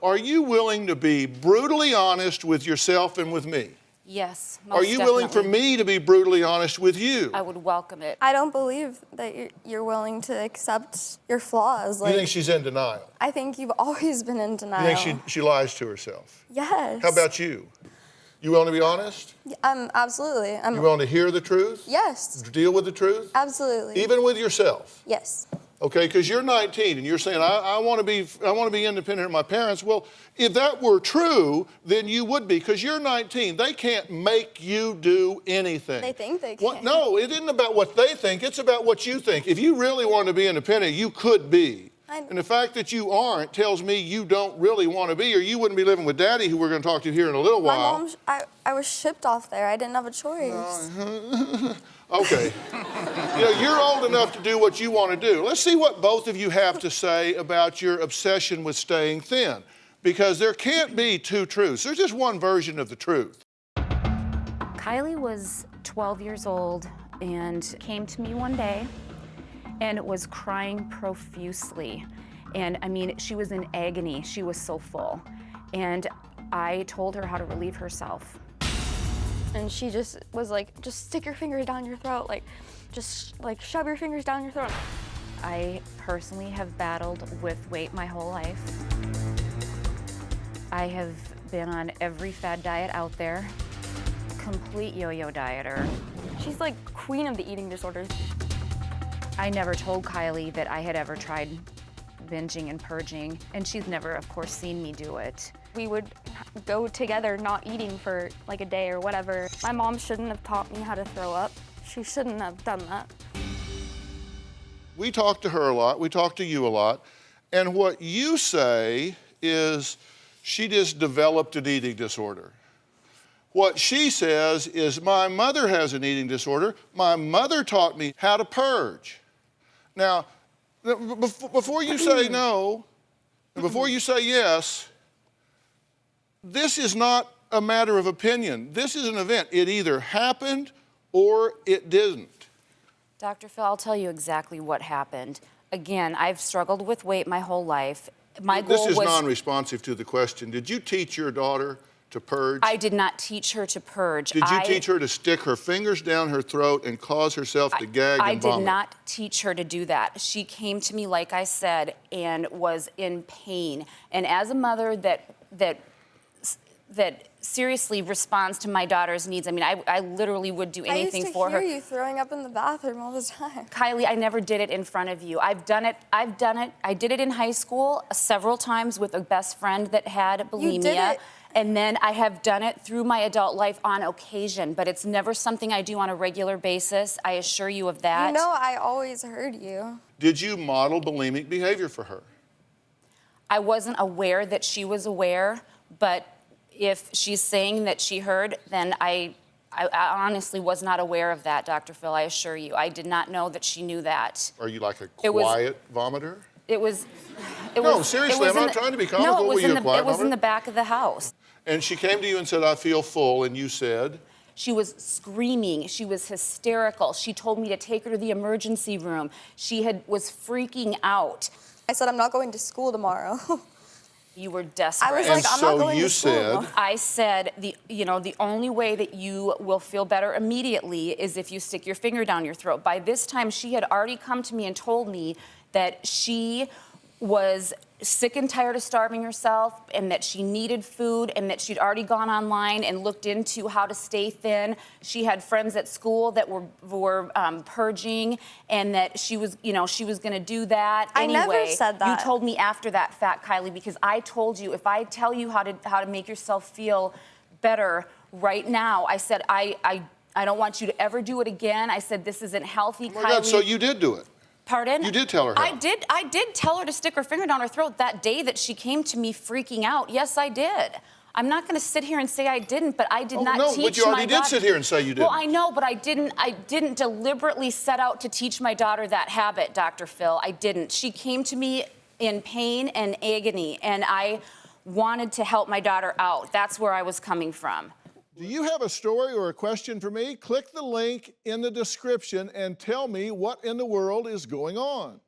Are you willing to be brutally honest with yourself and with me? Yes, most Are you willing for definitely. me to be brutally honest with you? I would welcome it. I don't believe that you're willing to accept your flaws. You think she's in denial? I think you've always been in denial. You think she lies to herself? Yes. How about you? You willing to be honest? Absolutely. You willing to hear the truth? Yes. Deal with the truth? Absolutely. Even with yourself? Yes. Okay, because you're 19 and you're saying, I want to be independent of my parents. Well, if that were true, then you would be, because you're 19. They can't make you do anything. They think they can. No, it isn't about what they think. It's about what you think. If you really wanted to be independent, you could be. And the fact that you aren't tells me you don't really want to be, or you wouldn't be living with Daddy, who we're going to talk to here in a little while. My mom, I was shipped off there. I didn't have a choice. Okay. You're old enough to do what you want to do. Let's see what both of you have to say about your obsession with staying thin, because there can't be two truths. There's just one version of the truth. Kylie was 12 years old and came to me one day and was crying profusely. And I mean, she was in agony. She was so full. And I told her how to relieve herself. And she just was like, just stick your fingers down your throat, just shove your fingers down your throat. I personally have battled with weight my whole life. I have been on every fad diet out there, complete yo-yo dieter. She's like queen of the eating disorders. I never told Kylie that I had ever tried binging and purging, and she's never, of course, seen me do it. We would go together not eating for like a day or whatever. My mom shouldn't have taught me how to throw up. She shouldn't have done that. We talk to her a lot, we talk to you a lot, and what you say is she just developed an eating disorder. What she says is, my mother has an eating disorder. My mother taught me how to purge. Now, before you say no, and before you say yes, this is not a matter of opinion. This is an event. It either happened or it didn't. Dr. Phil, I'll tell you exactly what happened. Again, I've struggled with weight my whole life. My goal This is was... non-responsive to the question. Did you teach your daughter to purge? I did not teach her to purge. Did you teach her to stick her fingers down her throat and cause herself to gag and vomit? I did not teach her to do that. She came to me, like I said, and was in pain. And as a mother that seriously responds to my daughter's needs, I mean, I literally would do anything for her. I used to hear you throwing up in the bathroom all the time. Kylie, I never did it in front of you. I've done it. I did it in high school several times with a best friend that had bulimia. You did it. And then I have done it through my adult life on occasion, but it's never something I do on a regular basis. I assure you of that. You know, I always heard you. Did you model bulimic behavior for her? I wasn't aware that she was aware, but if she's saying that she heard, then I honestly was not aware of that, Dr. Phil, I assure you. I did not know that she knew that. Are you like a quiet vomiter? No, seriously, I'm not trying to be comical. No, Were you a quiet it was in vomiter? the back of the house. And she came to you and said, I feel full, and you said? She was screaming. She was hysterical. She told me to take her to the emergency room. Was freaking out. I said, I'm not going to school tomorrow. You were desperate. I was like, I'm not going to school tomorrow. I said, the only way that you will feel better immediately is if you stick your finger down your throat. By this time, she had already come to me and told me that she was sick and tired of starving herself, and that she needed food, and that she'd already gone online and looked into how to stay thin. She had friends at school that were purging, and that she was going to do that anyway. I never said that. You told me after that, Fat Kylie, because I told you, if I tell you how to make yourself feel better right now, I said, I don't want you to ever do it again. I said, this isn't healthy, Kylie. Oh my God, so you did do it? Pardon? You did tell her how? I did tell her to stick her finger down her throat that day that she came to me freaking out. Yes, I did. I'm not going to sit here and say I didn't, but I did not teach my daughter. No, but you already did sit here and say you didn't. Well, I know, but I didn't deliberately set out to teach my daughter that habit, Dr. Phil. I didn't. She came to me in pain and agony, and I wanted to help my daughter out. That's where I was coming from. Do you have a story or a question for me? Click the link in the description and tell me what in the world is going on.